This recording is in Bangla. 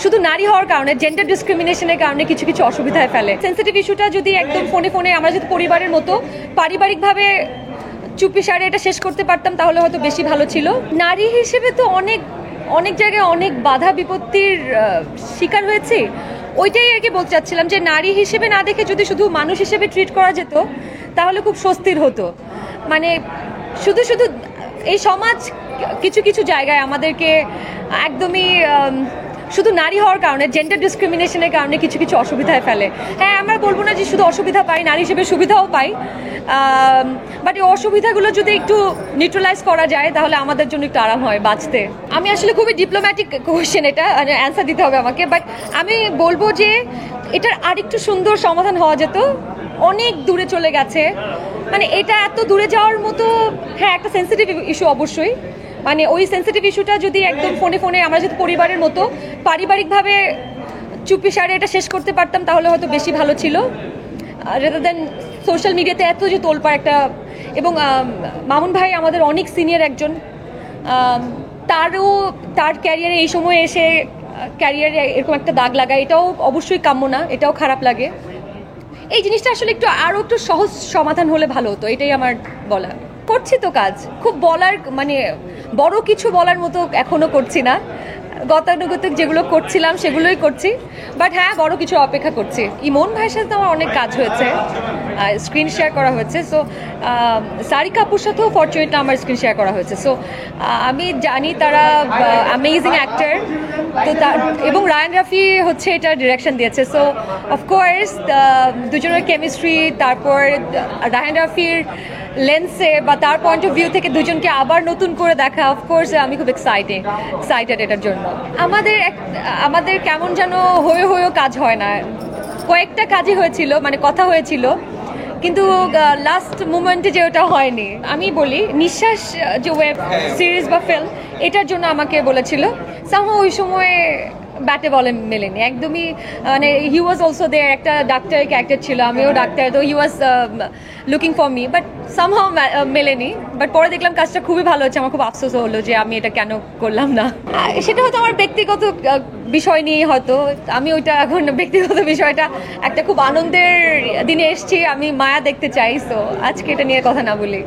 শুধু নারী হওয়ার কারণে জেন্ডার ডিসক্রিমিনেশনের কারণে কিছু কিছু অসুবিধায় ফেলে। সেন্সিটিভ ইস্যুটা যদি একদম ফোনে ফোনে আমরা যদি পরিবারের মতো পারিবারিকভাবে চুপি সারে এটা শেষ করতে পারতাম তাহলে হয়তো বেশি ভালো ছিল। নারী হিসেবে তো অনেক অনেক জায়গায় অনেক বাধা বিপত্তির শিকার হয়েছি। ওইটাই আর কি বলতে চাচ্ছিলাম যে নারী হিসেবে না দেখে যদি শুধু মানুষ হিসেবে ট্রিট করা যেত তাহলে খুব স্বস্তির হতো। মানে শুধু শুধু এই সমাজ কিছু কিছু জায়গায় আমাদেরকে একদমই শুধু নারী হওয়ার কারণে জেন্ডার ডিসক্রিমিনেশনের কারণে কিছু কিছু অসুবিধায় ফেলে। হ্যাঁ, আমরা বলবো না যে শুধু অসুবিধা পাই, নারী হিসেবে সুবিধাও পাই, বাট এই অসুবিধাগুলো যদি একটু নিউট্রালাইজ করা যায় তাহলে আমাদের জন্য একটু আরাম হয় বাঁচতে। আমি আসলে খুবই ডিপ্লোম্যাটিক কোয়েশ্চেন, এটা অ্যান্সার দিতে হবে আমাকে, বাট আমি বলবো যে এটার আরেকটু সুন্দর সমাধান হওয়া যেত। অনেক দূরে চলে গেছে, মানে এটা এত দূরে যাওয়ার মতো। হ্যাঁ, একটা সেন্সিটিভ ইস্যু অবশ্যই, মানে ওই সেন্সিটিভ ইস্যুটা যদি একদম ফোনে ফোনে আমরা যদি পরিবারের মতো পারিবারিকভাবে চুপি সারে এটা শেষ করতে পারতাম তাহলে হয়তো বেশি ভালো ছিল, রেদার দেন সোশ্যাল মিডিয়াতে এত যে তোলপাড় একটা। এবং মামুন ভাই আমাদের অনেক সিনিয়র একজন, তার ক্যারিয়ারে এই সময় এসে ক্যারিয়ারে এরকম একটা দাগ লাগায়, এটাও অবশ্যই কাম্য না, এটাও খারাপ লাগে। এই জিনিসটা আসলে আরও একটু সহজ সমাধান হলে ভালো হতো, এটাই আমার বলা। করছি তো কাজ, খুব বলার মানে বড় কিছু বলার মতো এখনো করছি না, গতানুগতিক যেগুলো করছিলাম সেগুলোই করছি, বাট হ্যাঁ বড় কিছু অপেক্ষা করছি। ইমন ভাইয়ের সাথে আমার অনেক কাজ হয়েছে, স্ক্রিন শেয়ার করা হয়েছে। সো সারিকা আপুর সাথেও ফরচুনেটলি আমার স্ক্রিন শেয়ার করা হয়েছে। সো আমি জানি তারা অ্যামেজিং অ্যাক্টর, তো এবং রায়ান রাফি হচ্ছে এটা ডিরেকশন দিয়েছে। সো অফকোর্স দুজনের কেমিস্ট্রি, তারপর রায়ান রাফির লেন্সে বা তার পয়েন্ট অফ ভিউ থেকে দুজনকে আবার নতুন করে দেখা, অফকোর্স আমি খুব এক্সাইটেড এটার জন্য। আমাদের কেমন যেন হয়েও কাজ হয় না, কয়েকটা কাজই হয়েছিল, মানে কথা হয়েছিল, কিন্তু লাস্ট মুমেন্টে যে ওটা হয়নি। আমি বলি নিঃশ্বাস যে ওয়েব সিরিজ বা ফিল্ম, এটার জন্য আমাকে বলেছিল, সামহাও ওই সময়ে ব্যাটে বলে মেলেনি একদমই। মানে হি ওয়াজ অলসো দেয়ার, একটা ডাক্তারের ক্যারেক্টার ছিল, আমিও ডাক্তার, তো he was looking for me, but somehow মেলেনি। বাট পরে দেখলাম কাজটা খুবই ভালো হচ্ছে, আমার খুব আফসোস হলো যে আমি এটা কেন করলাম না। সেটা হয়তো আমার ব্যক্তিগত বিষয় নিয়ে, হয়তো আমি ওইটা এখন ব্যক্তিগত বিষয়টা, একটা খুব আনন্দের দিনে এসেছি, আমি মায়া দেখতে চাই, সো আজকে এটা নিয়ে কথা না বলি।